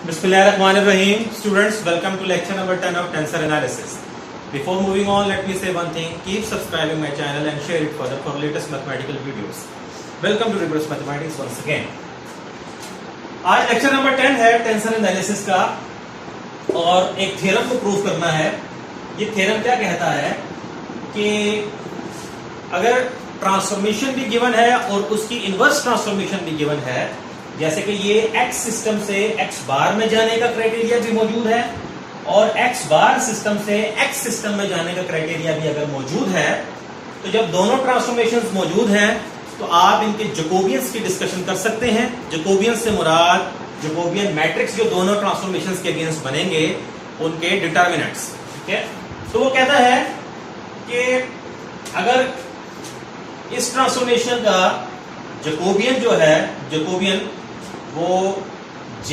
Bismillahirrahmanirrahim. Students, welcome to lecture number 10 of tensor analysis. Before moving on, let me say one thing. Keep subscribing my channel and share it further for latest mathematical videos. Welcome to Rigorous Mathematics once again. आज lecture number 10 है tensor analysis का और एक theorem को prove करना है। ये theorem क्या कहता है कि अगर ट्रांसफॉर्मेशन भी गिवन है और उसकी इनवर्स ट्रांसफॉर्मेशन भी गिवन है, जैसे कि ये x सिस्टम से x बार में जाने का क्राइटेरिया भी मौजूद है और x बार सिस्टम से x सिस्टम में जाने का क्राइटेरिया भी अगर मौजूद है, तो जब दोनों ट्रांसफॉर्मेशंस मौजूद हैं तो आप इनके जैकोबियंस की डिस्कशन कर सकते हैं। जैकोबियंस से मुराद जैकोबियन मैट्रिक्स जो दोनों ट्रांसफॉर्मेशंस के अगेंस्ट बनेंगे उनके डिटर्मिनेंट्स। ठीक है, तो वो कहता है कि अगर इस ट्रांसफॉर्मेशन का जैकोबियन जो है, जैकोबियन वो J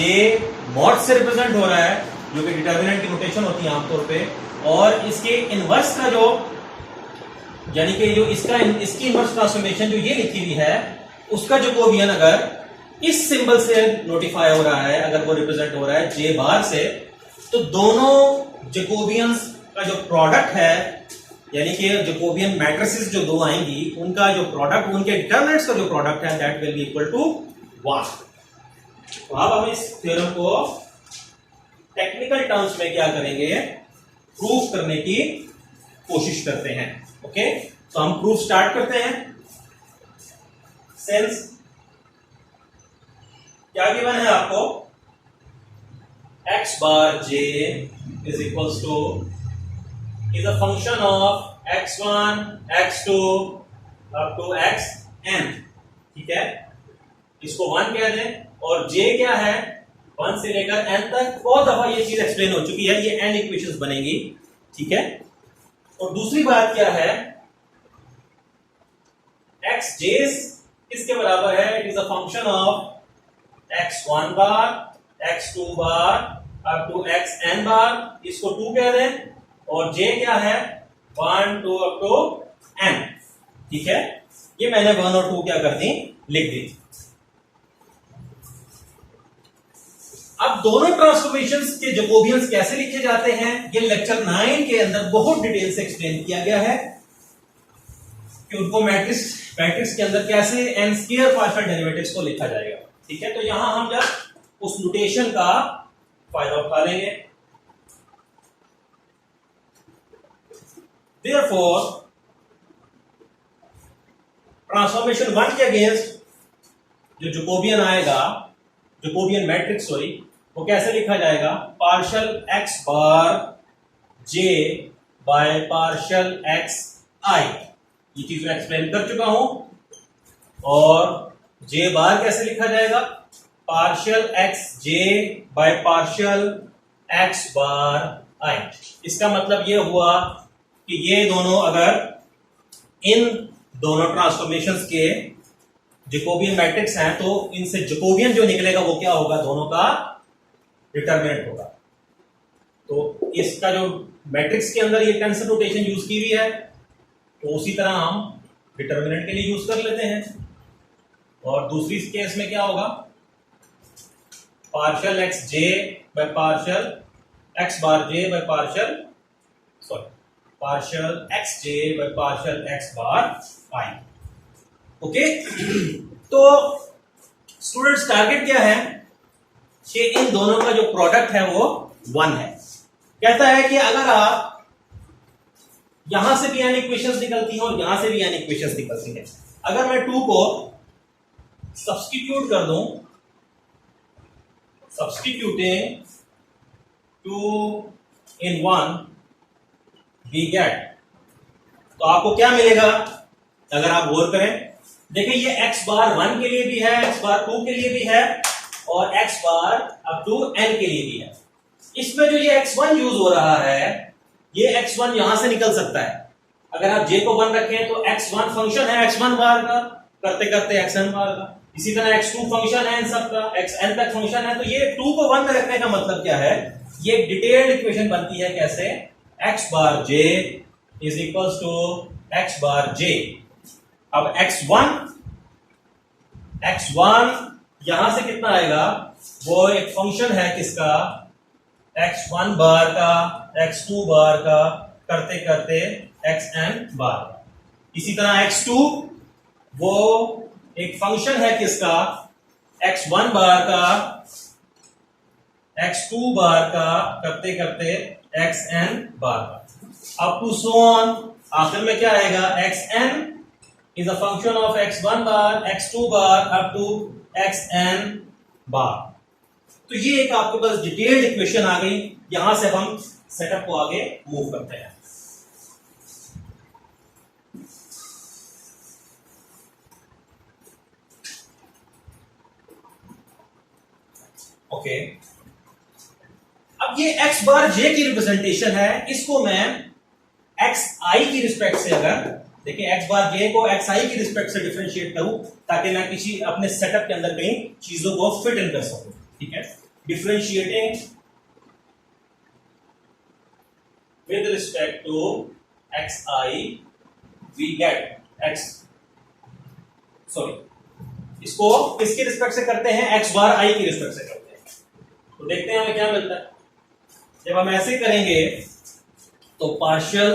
मॉड से रिप्रेजेंट हो रहा है, जो कि डिटर्मिनेंट की नोटेशन होती है आमतौर पे, और इसके इनवर्स का जो यानी कि जो इसकी इनवर्स ट्रांसफॉर्मेशन जो ये लिखी हुई है उसका जैकोबियन अगर इस सिंबल से नोटिफाई हो रहा है, अगर वो रिप्रेजेंट हो रहा है J बार से, तो दोनों जैकोबियंस का जो प्रोडक्ट है यानी कि जैकोबियन मैट्रिसेस जो दो आएंगी उनका जो प्रोडक्ट, उनके डिटर्मिनेंट्स का जो प्रोडक्ट है that will be equal to 1। तो अब हम इस थ्योरम को टेक्निकल टर्म्स में क्या करेंगे, प्रूफ करने की कोशिश करते हैं। ओके, तो हम प्रूफ स्टार्ट करते हैं। सिंस क्या गिवन है आपको, x bar j is equals to is a function of x1, x2 up to xn। ठीक है, इसको 1 कह दें और j क्या है 1 से लेकर n तक। बहुत दफा ये चीज एक्सप्लेन हो चुकी है, ये n इक्वेशंस बनेंगी। ठीक है, और दूसरी बात क्या है, xj किसके बराबर है, it is a function of x1 bar, x2 bar up to xn बार, इसको 2 कह दें, और j क्या है 1 2 अप टू n। ठीक है, ये मैंने 1 और 2 क्या कर दी, लिख दी। अब दोनों ट्रांसफॉर्मेशंस के जैकोबियंस कैसे लिखे जाते हैं ये लेक्चर 9 के अंदर बहुत डिटेल से एक्सप्लेन किया गया है कि उनको मैट्रिक्स के अंदर कैसे n स्क्वायर पार्शियल डेरिवेटिव्स को लिखा जाएगा। ठीक है, तो यहां हम जब उस नोटेशन का फायदा उठा लेंगे। Therefore, ट्रांसफॉर्मेशन 1 के अगेंस्ट जो जैकोबियन आएगा, जैकोबियन मैट्रिक्स सॉरी, वो कैसे लिखा जाएगा, partial x bar j bye partial x i। ये चीज मैं एक्सप्लेन कर चुका हूं। और j बार कैसे लिखा जाएगा, partial x j bye partial x bar i। इसका मतलब ये हुआ कि ये दोनों अगर इन दोनों ट्रांसफॉर्मेशंस के जैकोबियन मैट्रिक्स हैं तो इनसे जैकोबियन जो निकलेगा वो क्या होगा, दोनों का डिटर्मिनेंट होगा। तो इसका जो मैट्रिक्स के अंदर ये टेंसर नोटेशन यूज की हुई है तो उसी तरह हम डिटर्मिनेंट के लिए यूज कर लेते हैं। और दूसरी केस में क्या होगा, partial x J by partial X bar J by partial partial x J by partial X bar I. Okay, तो स्टूडेंट्स टारगेट क्या है कि इन दोनों का जो प्रोडक्ट है वो 1 है। कहता है कि अगर आप यहां से भी n इक्वेशंस निकलती हैं और यहां से भी n इक्वेशंस निकलती हैं, अगर मैं 2 को सब्स्टिट्यूट कर दूं, सब्स्टिट्यूटिंग 2 in 1 वी गेट, तो आपको क्या मिलेगा अगर आप गौर करें। देखिए ये x बार 1 के लिए भी है, x बार 2 के लिए भी है और x bar up to n के लिए भी है। इसमें जो ये x1 यूज हो रहा है, ये x1 यहां से निकल सकता है। अगर आप j को 1 रखें तो x1 फंक्शन है x1 बार का, करते करते xn बार का। इसी तरह x2 फंक्शन है इन सब का, xn तक फंक्शन है। तो ये 2 को 1 में रखने का मतलब क्या है, ये डिटेल्ड इक्वेशन बनती है कैसे, x bar j is equals to x bar j। अब x1 यहां से कितना आएगा, वो एक फंक्शन है किसका, x1 बार का, x2 बार का, करते करते xn बार। इसी तरह x2 वो एक फंक्शन है किसका, x1 बार का, x2 बार का, करते करते xn बार का, अप टू सो ऑन। आखिर में क्या आएगा, xn is a function of x1 bar, x2 bar, up to xn बार। तो ये एक आपके पास डिटेल्ड इक्वेशन आ गई। यहां से हम सेटअप को आगे मूव करते हैं। ओके, अब ये x बार j की रिप्रेजेंटेशन है, इसको मैं xi की रिस्पेक्ट से, अगर देखिए x बार j को xi की रिस्पेक्ट से डिफरेंशिएट करूं ताकि मैं किसी अपने सेटअप के अंदर कहीं चीजों को फिट इन कर सकूं। ठीक है, differentiating with respect to xi we get x, sorry, इसको किसकी रिस्पेक्ट से करते हैं, x बार i की रिस्पेक्ट से करते हैं। तो देखते हैं हमें क्या मिलता है। जब हम ऐसे करेंगे तो partial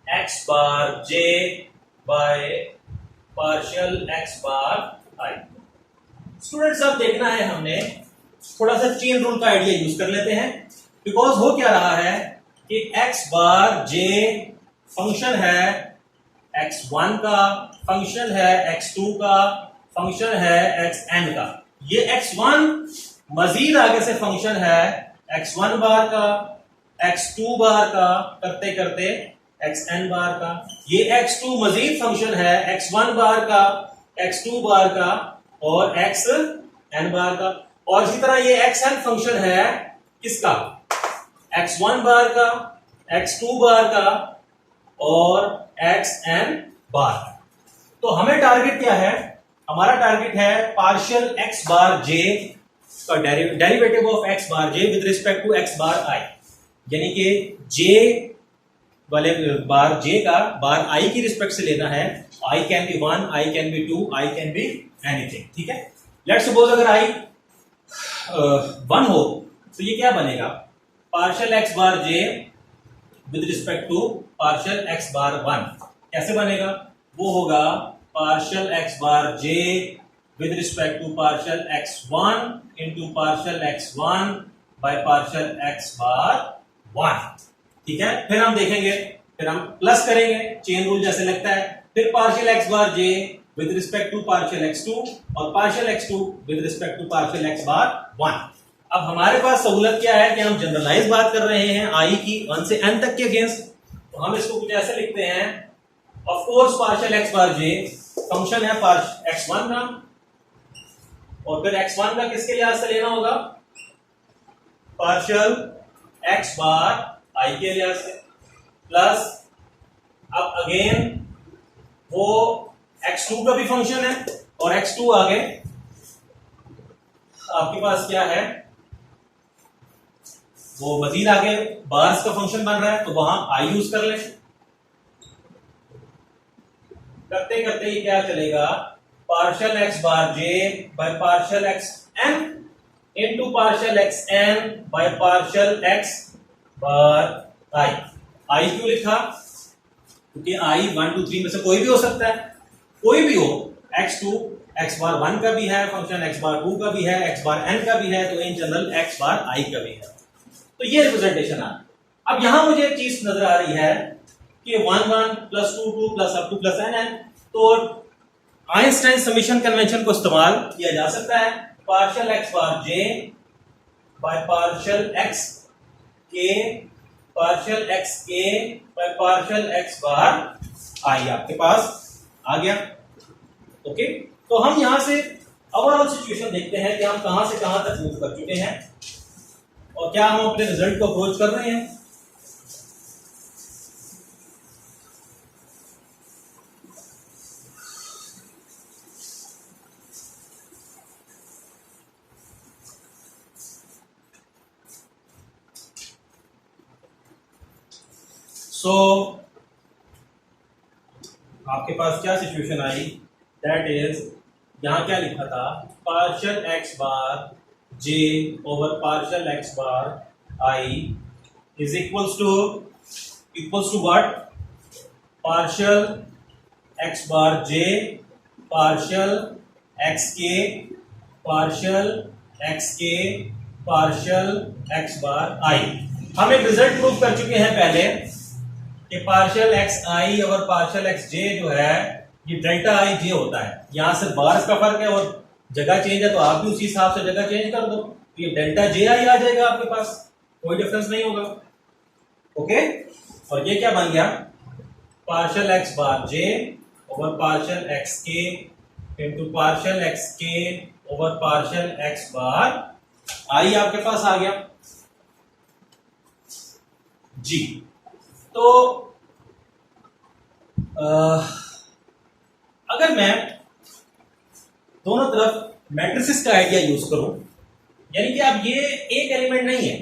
x bar j bye partial x bar i। Students अब देखना है, हमने थोड़ा सा चेन रूल का आइडिया यूज कर लेते हैं। बिकॉज हो क्या रहा है कि x बार j फंक्शन है x1 का, फंक्शन है x2 का, फंक्शन है xn का। ये x1 मजीद आगे से फंक्शन है x1 बार का, x2 बार का, करते करते xn बार का। ये x2 मजीद फंक्शन है x1 बार का, x2 बार का और xn बार का। और इसी तरह ये xn फंक्शन है किसका, x1 बार का, x2 बार का और xn बार का। तो हमें टारगेट क्या है, हमारा टारगेट है पार्शियल x बार j का derivative of x bar j with respect to x bar i, यानी कि j वाले बार j का बार i की रिस्पेक्ट से लेना है। i can be 1, i can be 2, i can be anything. ठीक है, लेट्स सपोज अगर i 1 हो तो ये क्या बनेगा, partial x bar j with respect to partial x bar 1। कैसे बनेगा, वो होगा partial x bar j with respect to partial x1 into partial x1 by partial x bar 1। ठीक है, फिर हम देखेंगे, फिर हम प्लस करेंगे, चेन रूल जैसे लगता है। फिर partial x bar j with respect to partial x2 और partial x2 with respect to partial x bar 1। अब हमारे पास सहूलत क्या है कि हम जनरलाइज बात कर रहे हैं i की 1 से n तक के अगेंस्ट। तो हम इसको कुछ ऐसे लिखते हैं, of course partial x bar j function है x1 का, और फिर x1 का किसके लिहाज से लेना होगा, पार्शियल x बार i के लिहाज से, प्लस अब अगेन वो x2 का भी फंक्शन है और x2 आगे आपके पास क्या है, वो मजीद आगे बार्स का फंक्शन बन रहा है, तो वहां i यूज कर ले। करते करते ये क्या चलेगा, partial x bar j by partial xn into partial xn bye partial x bar i। i क्यों लिखा, क्योंकि i 1 2 3 में से कोई भी हो सकता है, कोई भी हो, x2 x बार 1 का भी है फंक्शन, x बार 2 का भी है, x बार n का भी है, तो in general x bar i का भी है। तो ये रिप्रेजेंटेशन आ। अब यहां मुझे एक चीज नजर आ रही है कि 1 1 plus 2 2 plus up two plus n। तो आइंस्टाइन समेशन कन्वेंशन को इस्तेमाल किया जा सकता है, partial x bar j bye partial x k, partial x k bye partial x bar i आपके पास आ गया। ओके, तो हम यहां से ओवरऑल सिचुएशन देखते हैं कि हम कहां से कहां तक मूव कर चुके हैं और क्या हम अपने रिजल्ट को अप्रोच कर रहे हैं। सो आपके पास क्या सिचुएशन आई, दैट इज यहां क्या लिखा था, partial x bar j over partial x bar I is equals to what? Partial x bar j partial xk partial xk partial x bar I। हम एक रिजल्ट प्रूव कर चुके हैं पहले कि पार्शियल एक्स आई और पार्शियल एक्स जे जो है ये डेल्टा आई जे होता है। यहां से बार्स का फर्क है और जगह चेंज है तो आप भी उसी हिसाब से जगह चेंज कर दो, तो ये डेल्टा जे आई आ जाएगा आपके पास, कोई डिफरेंस नहीं होगा। ओके, और ये क्या बन गया? पार्शियल एक्स बार जे ओवर पार्शियल एक्स के इंटू पार्शियल एक्स के ओवर पार्शियल एक्स बार आई आपके पास आ गया जी। तो अगर मैं दोनों तरफ मैट्रिसेस का आइडिया यूज करूं, यानी कि अब ये एक एलिमेंट नहीं है,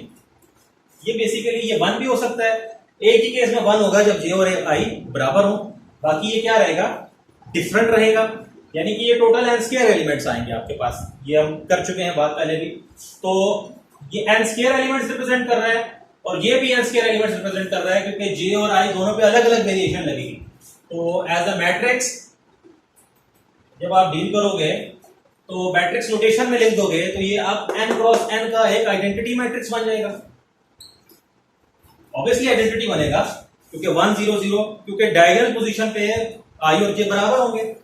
ये बेसिकली ये वन भी हो सकता है। एक ही केस में वन होगा जब जे और आई बराबर हो, बाकी ये क्या रहेगा? डिफरेंट रहेगा, यानी कि ये टोटल एन स्क्वायर एलिमेंट्स आएंगे आपके पास। ये हम कर चुके हैं बात पहले भी। तो ये एन स्क्वायर एलिमेंट्स रिप्रेजेंट कर रहा है और ये भी एन स्क्वायर एलिमेंट्स रिप्रेजेंट कर रहा है, क्योंकि जे और आई दोनों पे अलग अलग वेरिएशन लगेगी। तो एज अ मैट्रिक्स जब आप डील करोगे तो मैट्रिक्स नोटेशन में लिख दोगे तो ये आप n क्रॉस n का एक आइडेंटिटी मैट्रिक्स बन जाएगा। ऑब्वियसली आइडेंटिटी बनेगा क्योंकि 1 0 0, क्योंकि डायगोनल पोजीशन पे i और j बराबर होंगे।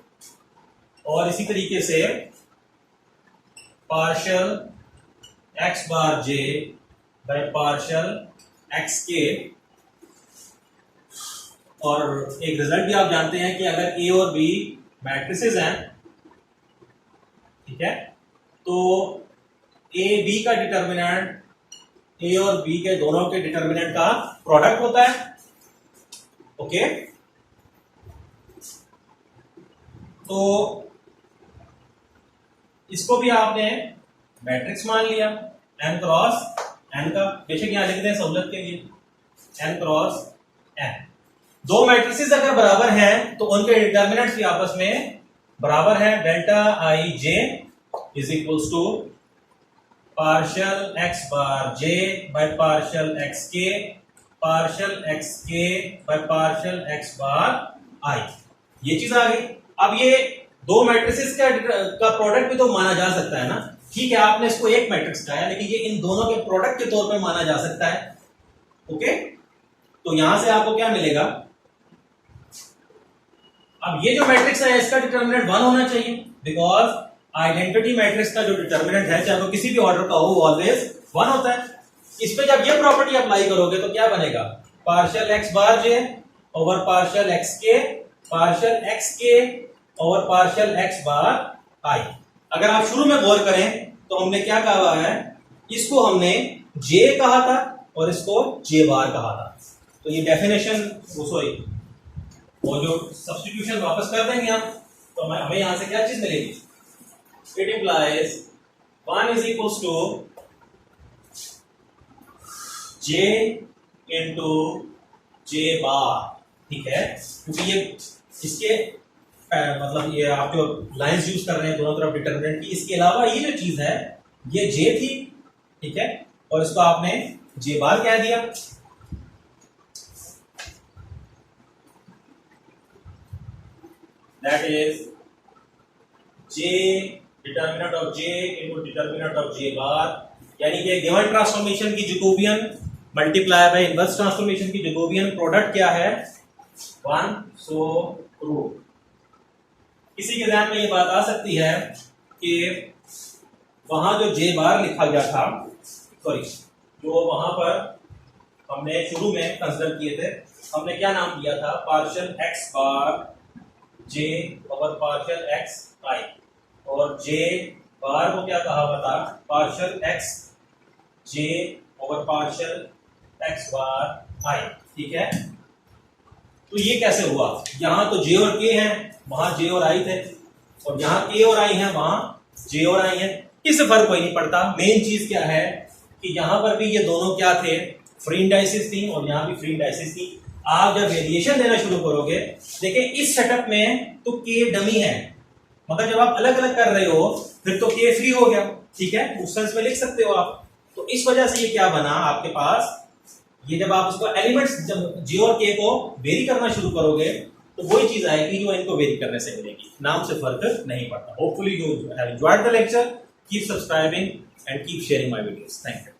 और इसी तरीके से partial x bar j bye partial x के, और एक रिजल्ट भी आप जानते हैं कि अगर a और b मैट्रिसेस हैं, ठीक है, तो a b का डिटर्मिनेंट a और b के दोनों के डिटर्मिनेंट का प्रोडक्ट होता है। ओके, तो इसको भी आपने मैट्रिक्स मान लिया n क्रॉस n का, बेशक यहां लिख दें सहूलत के लिए n क्रॉस n। दो मैट्रिसेस अगर बराबर हैं तो उनके डिटर्मिनेंट्स भी आपस में बराबर है। Delta I J is equals to partial X bar J by partial X K partial X K by partial X bar I. ये चीज आ गई। अब ये दो मैट्रिसेस का प्रोडक्ट भी तो माना जा सकता है ना। ठीक है, आपने इसको एक मैट्रिक्स कहा है, लेकिन ये इन दोनों के प्रोडक्ट के तौर पे माना जा सकता है। ओके, तो यहां से आपको क्या मिलेगा? अब ये जो मैट्रिक्स है इसका डिटर्मिनेंट 1 होना चाहिए, बिकॉज आइडेंटिटी मैट्रिक्स का जो डिटर्मिनेंट है चाहे वो किसी भी ऑर्डर का हो, ऑलवेज 1 होता है। इस पे जब ये प्रॉपर्टी अप्लाई करोगे तो क्या बनेगा? पार्शियल एक्स बार जे over partial X K partial X के ओवर पार्शियल एक्स बार आई। अगर आप शुरू में गौर करें तो हमने क्या कहा हुआ है? इसको हमने जे कहा था और इसको जे बार कहा था। तो ये डेफिनेशन, सॉरी, वो जो सब्स्टिट्यूशन वापस कर देंगे हम, तो हमें यहां से क्या चीज मिलेगी? It implies 1 is equals to J into J bar. ठीक है, क्योंकि ये इसके मतलब ये आप जो लाइंस यूज कर रहे हैं दोनों तरफ डिटर्मिनेंट की, इसके अलावा ये जो चीज है ये जे थी, ठीक है, और इसको आपने जे बार कह दिया। That is j determinant of j into determinant of j bar, यानी कि गिवन ट्रांसफॉर्मेशन की Jacobian multiply by inverse transformation की जैकोबियन प्रोडक्ट क्या है? 1। So prove. किसी के ध्यान में ये बात आ सकती है कि वहां जो j बार लिखा गया था, सॉरी, जो वहां पर हमने शुरू में कंसीडर किए थे, हमने क्या नाम दिया था? Partial x bar j over partial x आई, और j बार को क्या कहा हुआ था? Partial x j over partial x बार आई। ठीक है, तो ये कैसे हुआ? यहां तो j और k हैं, वहां j और i थे, और यहां k और i हैं, वहां j और i हैं। इससे फर्क कोई नहीं पड़ता। मेन चीज क्या है कि यहां पर भी ये दोनों क्या थे? फ्री इंडाइसिस थी, और यहां भी फ्री इंडाइसिस थी। आप जब वेरिएशन देना शुरू करोगे, देखिए इस सेटअप में तो k डमी है, मगर जब आप अलग अलग कर रहे हो फिर तो के फ्री हो गया, ठीक है, उस सेंस में लिख सकते हो आप। तो इस वजह से ये क्या बना आपके पास, ये जब आप उसको एलिमेंट्स जब जे और के को वेरी करना शुरू करोगे तो वही चीज आएगी जो इनको वेरी करने से मिलेगी, नाम से फर्क नहीं पड़ता। Hopefully you have enjoyed the lecture, keep subscribing and keep sharing my videos. Thank you.